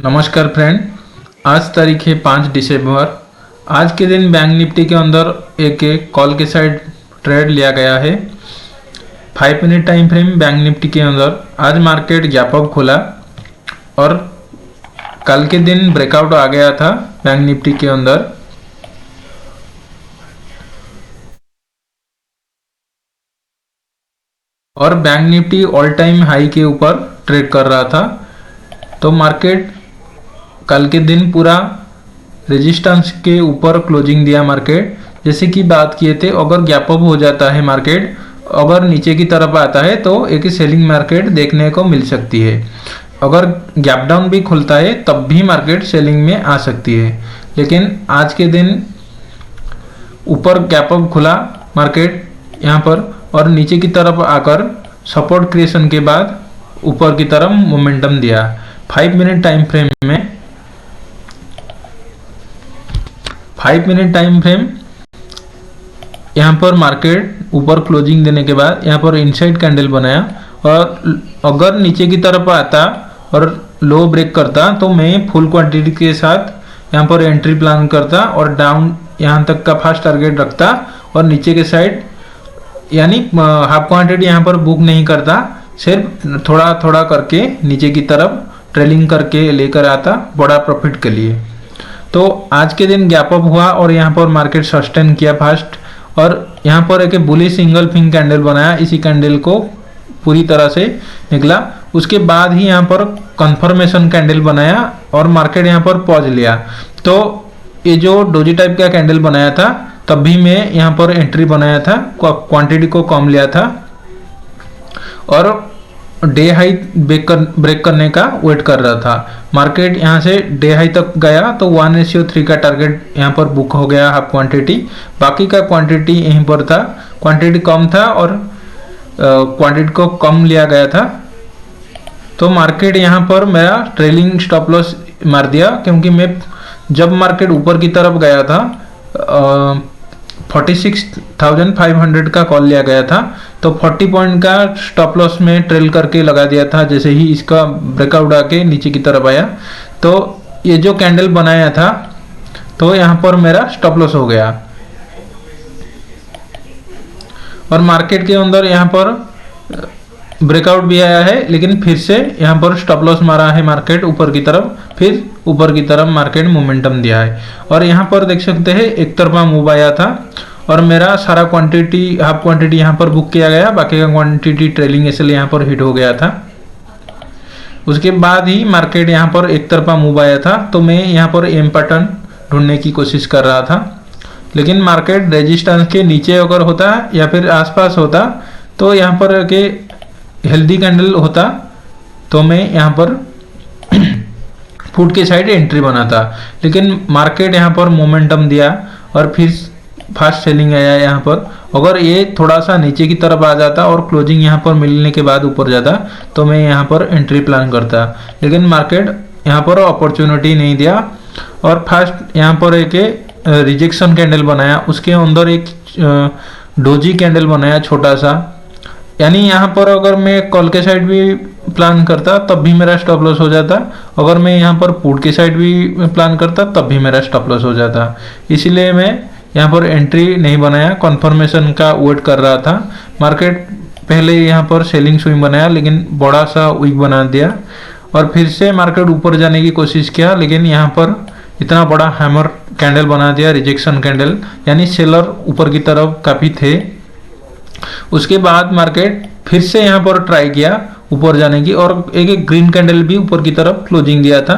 नमस्कार फ्रेंड, आज तारीख है 5 दिसंबर। आज के दिन बैंक निफ्टी के अंदर एक कॉल के साइड ट्रेड लिया गया है। 5 minute time frame bank Nifty के अंदर आज मार्केट गैप अप खुला और कल के दिन ब्रेकआउट आ गया था बैंक निफ्टी के अंदर। और bank Nifty all time high के ऊपर ट्रेड कर रहा था। तो मार्केट कल के दिन पूरा रेजिस्टेंस के ऊपर क्लोजिंग दिया मार्केट। जैसे कि बात किए थे, अगर गैप अप हो जाता है मार्केट, अगर नीचे की तरफ आता है तो एक सेलिंग मार्केट देखने को मिल सकती है। अगर गैप डाउन भी खुलता है तब भी मार्केट सेलिंग में आ सकती है। लेकिन आज के दिन ऊपर गैप अप खुला मार्केट यहाँ पर और नीचे की तरफ आकर सपोर्ट क्रिएशन के बाद ऊपर की तरफ मोमेंटम दिया। 5 मिनट टाइम फ्रेम में 5 मिनट टाइम फ्रेम यहाँ पर मार्केट ऊपर क्लोजिंग देने के बाद यहाँ पर इनसाइड कैंडल बनाया और अगर नीचे की तरफ आता और लो ब्रेक करता तो मैं फुल क्वांटिटी के साथ यहाँ पर एंट्री प्लान करता और डाउन यहाँ तक का फास्ट टारगेट रखता और नीचे के साइड यानी हाफ क्वांटिटी यहाँ पर बुक नहीं करता, सिर्फ थोड़ा थोड़ा करके नीचे की तरफ ट्रेलिंग करके लेकर आता बड़ा प्रॉफिट के लिए। तो आज के दिन गैप अप हुआ और यहाँ पर मार्केट सस्टेन किया फास्ट और यहाँ पर एक बुलिश सिंगल फिंग कैंडल बनाया। इसी कैंडल को पूरी तरह से निकला, उसके बाद ही यहाँ पर कंफर्मेशन कैंडल बनाया और मार्केट यहाँ पर पॉज लिया। तो ये जो डोजी टाइप का कैंडल बनाया था तब भी मैं यहाँ पर एंट्री बनाया था, क्वांटिटी को कम लिया था और डे हाई ब्रेक करने का वेट कर रहा था। मार्केट यहाँ से डे हाई तक गया तो 1:3 का टारगेट यहाँ पर बुक हो गया हाफ क्वांटिटी, बाकी का क्वांटिटी यहीं पर था। क्वांटिटी कम था और क्वांटिटी को कम लिया गया था। तो मार्केट यहाँ पर मेरा ट्रेलिंग स्टॉप लॉस मार दिया, क्योंकि मैं जब मार्केट ऊपर की तरफ गया था 46,500 का कॉल लिया गया था तो 40 पॉइंट का स्टॉप लॉस में ट्रेल करके लगा दिया था। जैसे ही इसका ब्रेकआउट आके नीचे की तरफ आया तो ये जो कैंडल बनाया था तो यहाँ पर मेरा स्टॉप लॉस हो गया और मार्केट के अंदर यहाँ पर ब्रेकआउट भी आया है, लेकिन फिर से यहाँ पर स्टॉप लॉस मारा है मार्केट ऊपर की तरफ, फिर ऊपर की तरफ मार्केट मोमेंटम दिया है। और यहाँ पर देख सकते हैं एक तरफा मूव आया था और मेरा सारा क्वांटिटी हाफ क्वांटिटी यहाँ पर बुक किया गया, बाकी का क्वांटिटी ट्रेलिंग इसलिए यहाँ पर हिट हो गया था। उसके बाद ही मार्केट यहाँ पर एक तरफा मूव आया था तो मैं यहाँ पर एम पैटर्न ढूंढने की कोशिश कर रहा था, लेकिन मार्केट रेजिस्टेंस के नीचे अगर होता या फिर आसपास होता तो यहाँ पर के हेल्दी कैंडल होता तो मैं यहाँ पर फुट के साइड एंट्री बनाता। लेकिन मार्केट यहाँ पर मोमेंटम दिया और फिर फास्ट सेलिंग आया यहाँ पर। अगर ये थोड़ा सा नीचे की तरफ आ जाता और क्लोजिंग यहाँ पर मिलने के बाद ऊपर जाता तो मैं यहाँ पर एंट्री प्लान करता, लेकिन मार्केट यहाँ पर अपॉर्चुनिटी नहीं दिया और फास्ट यहाँ पर एक रिजेक्शन कैंडल बनाया। उसके अंदर एक डोजी कैंडल बनाया छोटा सा, यानी यहाँ पर अगर मैं कॉल के साइड भी प्लान करता तब भी मेरा स्टॉप लॉस हो जाता, अगर मैं यहाँ पर पुट के साइड भी प्लान करता तब भी मेरा स्टॉप लॉस हो जाता। इसलिए मैं यहाँ पर एंट्री नहीं बनाया, कन्फर्मेशन का वेट कर रहा था। मार्केट पहले यहाँ पर सेलिंग स्विंग बनाया लेकिन बड़ा सा वीक बना दिया और फिर से मार्केट ऊपर जाने की कोशिश किया, लेकिन यहाँ पर इतना बड़ा हैमर कैंडल बना दिया, रिजेक्शन कैंडल, यानी सेलर ऊपर की तरफ काफ़ी थे। उसके बाद मार्केट फिर से यहाँ पर ट्राई किया ऊपर जाने की और एक ग्रीन कैंडल भी ऊपर की तरफ क्लोजिंग दिया था।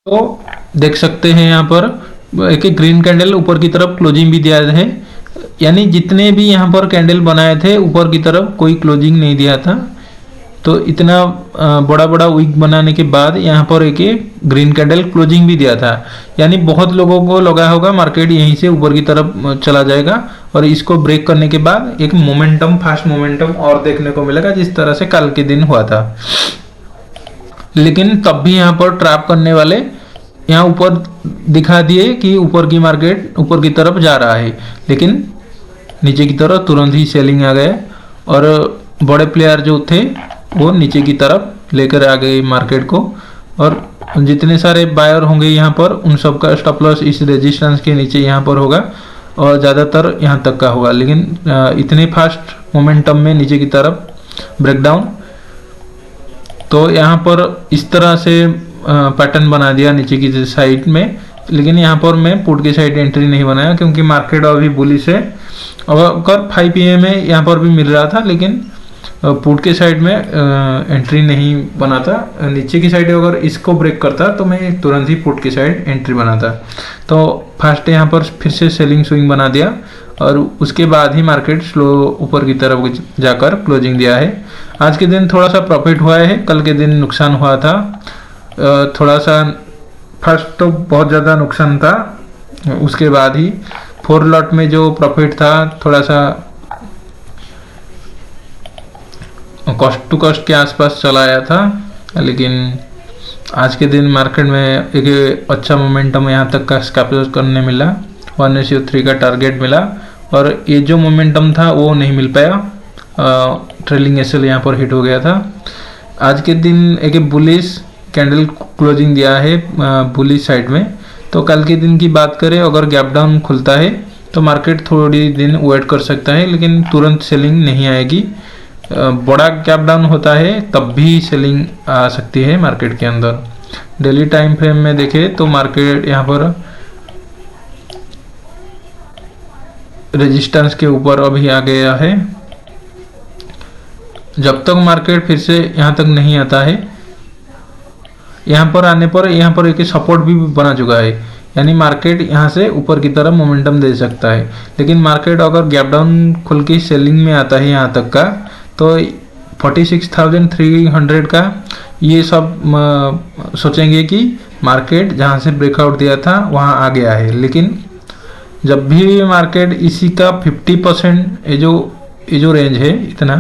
तो देख सकते हैं यहाँ पर एक ग्रीन कैंडल ऊपर की तरफ क्लोजिंग भी दिया है, यानी जितने भी यहाँ पर कैंडल बनाए थे ऊपर की तरफ कोई क्लोजिंग नहीं दिया था। तो इतना बड़ा बड़ा वीक बनाने के बाद यहाँ पर एक ग्रीन कैंडल क्लोजिंग भी दिया था, यानी बहुत लोगों को लगा होगा मार्केट यहीं से ऊपर की तरफ चला जाएगा और इसको ब्रेक करने के बाद एक मोमेंटम, फास्ट मोमेंटम और देखने को मिलेगा जिस तरह से कल के दिन हुआ था। लेकिन तब भी यहाँ पर ट्रैप करने वाले यहाँ ऊपर दिखा दिए कि ऊपर की मार्केट ऊपर की तरफ जा रहा है, लेकिन नीचे की तरफ तुरंत ही सेलिंग आ गए और बड़े प्लेयर जो थे वो नीचे की तरफ लेकर आ गए मार्केट को, और जितने सारे बायर होंगे यहाँ पर उन सब का स्टॉप लॉस इस रेजिस्टेंस के नीचे यहाँ पर होगा और ज़्यादातर यहाँ तक का होगा। लेकिन इतने फास्ट मोमेंटम में नीचे की तरफ ब्रेकडाउन, तो यहाँ पर इस तरह से पैटर्न बना दिया नीचे की साइड में। लेकिन यहाँ पर मैं पुट की साइड एंट्री नहीं बनाया क्योंकि मार्केट अभी बुलिश है। अगर 5 PM में यहाँ पर भी मिल रहा था, लेकिन पुट के साइड में एंट्री नहीं बनाता। नीचे की साइड अगर इसको ब्रेक करता तो मैं तुरंत ही पुट की साइड एंट्री बनाता। तो फर्स्ट यहाँ पर फिर से सेलिंग स्विंग बना दिया और उसके बाद ही मार्केट स्लो ऊपर की तरफ जाकर क्लोजिंग दिया है। आज के दिन थोड़ा सा प्रॉफिट हुआ है, कल के दिन नुकसान हुआ था थोड़ा सा। फर्स्ट तो बहुत ज़्यादा नुकसान था, उसके बाद ही 4 लॉट में जो प्रॉफिट था थोड़ा सा कॉस्ट टू कॉस्ट के आसपास चला आया था। लेकिन आज के दिन मार्केट में एक अच्छा मोमेंटम यहाँ तक का कैप्चर करने मिला, 1:3 का टारगेट मिला, और ये जो मोमेंटम था वो नहीं मिल पाया, ट्रेलिंग एसएल यहाँ पर हिट हो गया था। आज के दिन एक बुलिश कैंडल क्लोजिंग दिया है बुलिश साइड में। तो कल के दिन की बात करें, अगर गैप डाउन खुलता है तो मार्केट थोड़ी दिन वेट कर सकता है, लेकिन तुरंत सेलिंग नहीं आएगी। बड़ा गैप डाउन होता है तब भी सेलिंग आ सकती है मार्केट के अंदर। डेली टाइम फ्रेम में देखें तो मार्केट यहाँ पर रेजिस्टेंस के ऊपर अभी आ गया है। जब तक मार्केट फिर से यहाँ तक नहीं आता है, यहाँ पर आने पर यहाँ पर एक सपोर्ट भी बना चुका है, यानी मार्केट यहाँ से ऊपर की तरफ मोमेंटम दे सकता है। लेकिन मार्केट अगर गैप डाउन खुल के सेलिंग में आता है यहाँ तक का, तो 46,300 का ये सब सोचेंगे कि मार्केट जहाँ से ब्रेकआउट दिया था वहाँ आ गया है। लेकिन जब भी मार्केट इसी का 50% ये जो रेंज है इतना,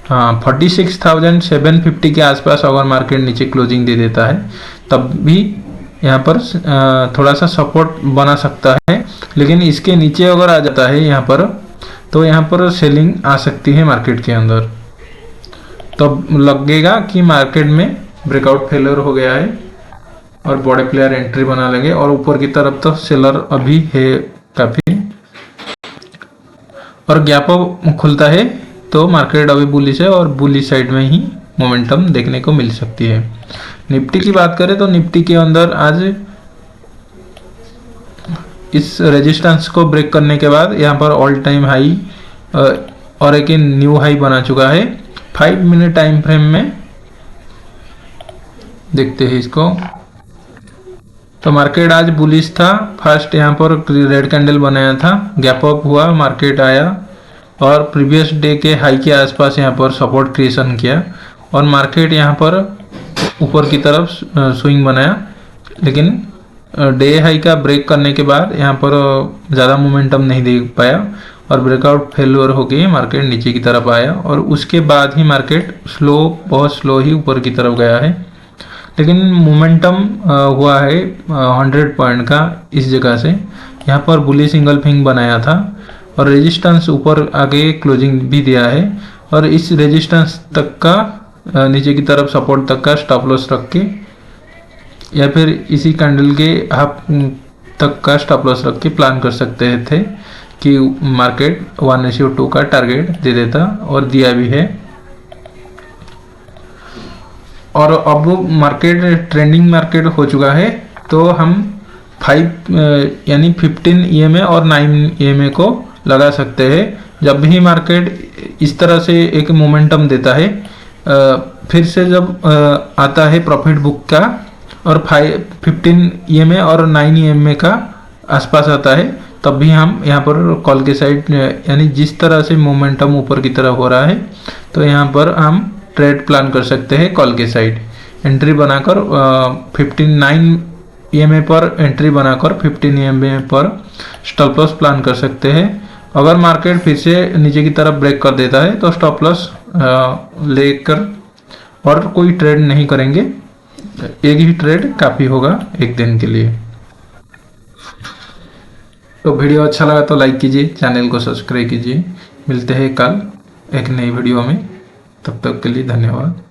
हाँ 46,750 के आसपास अगर मार्केट नीचे क्लोजिंग दे देता है तब भी यहाँ पर थोड़ा सा सपोर्ट बना सकता है। लेकिन इसके नीचे अगर आ जाता है यहाँ पर, तो यहाँ पर सेलिंग आ सकती है मार्केट के अंदर। तब लगेगा कि मार्केट में ब्रेकआउट फेलियर हो गया है और बड़े प्लेयर एंट्री बना लेंगे, और ऊपर की तरफ तो सेलर अभी है काफ़ी। और गैप अप खुलता है तो मार्केट अभी बुलिश है और बुलिश साइड में ही मोमेंटम देखने को मिल सकती है। निफ्टी की बात करें तो निफ्टी के अंदर आज इस रेजिस्टेंस को ब्रेक करने के बाद यहाँ पर ऑल टाइम हाई और एक न्यू हाई बना चुका है। 5 मिनट टाइम फ्रेम में देखते हैं इसको, तो मार्केट आज बुलिश था। फर्स्ट यहाँ पर रेड कैंडल बनाया था, गैप अप हुआ, मार्केट आया और प्रीवियस डे के हाई के आसपास यहाँ पर सपोर्ट क्रिएशन किया और मार्केट यहाँ पर ऊपर की तरफ स्विंग बनाया। लेकिन डे हाई का ब्रेक करने के बाद यहाँ पर ज़्यादा मोमेंटम नहीं दे पाया और ब्रेकआउट फेलियर हो गई, मार्केट नीचे की तरफ आया और उसके बाद ही मार्केट बहुत स्लो ही ऊपर की तरफ गया है। लेकिन मोमेंटम हुआ है 100 पॉइंट का इस जगह से। यहाँ पर बुलिश सिंगल फिंग बनाया था और रेजिस्टेंस ऊपर आगे क्लोजिंग भी दिया है और इस रेजिस्टेंस तक का नीचे की तरफ सपोर्ट तक का स्टॉप लॉस रख के या फिर इसी कैंडल के हाफ तक का स्टॉप लॉस रख के प्लान कर सकते थे कि मार्केट 1:2 का टारगेट दे देता और दिया भी है। और अब मार्केट ट्रेंडिंग मार्केट हो चुका है, तो हम 5 यानी 15 EMA और 9 EMA को लगा सकते हैं। जब भी मार्केट इस तरह से एक मोमेंटम देता है, फिर से जब आता है प्रॉफिट बुक का और 15 EMA और 9 EMA का आसपास आता है, तब भी हम यहाँ पर कॉल के साइड यानी जिस तरह से मोमेंटम ऊपर की तरफ हो रहा है, तो यहाँ पर हम ट्रेड प्लान कर सकते हैं कॉल के साइड। एंट्री बनाकर 9 EMA पर एंट्री बनाकर 15 EMA पर स्टॉप लॉस प्लान कर सकते हैं। अगर मार्केट फिर से नीचे की तरफ ब्रेक कर देता है तो स्टॉप लॉस लेकर और कोई ट्रेड नहीं करेंगे। एक ही ट्रेड काफ़ी होगा एक दिन के लिए। तो वीडियो अच्छा लगा तो लाइक कीजिए, चैनल को सब्सक्राइब कीजिए। मिलते हैं कल एक नई वीडियो में, तब तक के लिए धन्यवाद।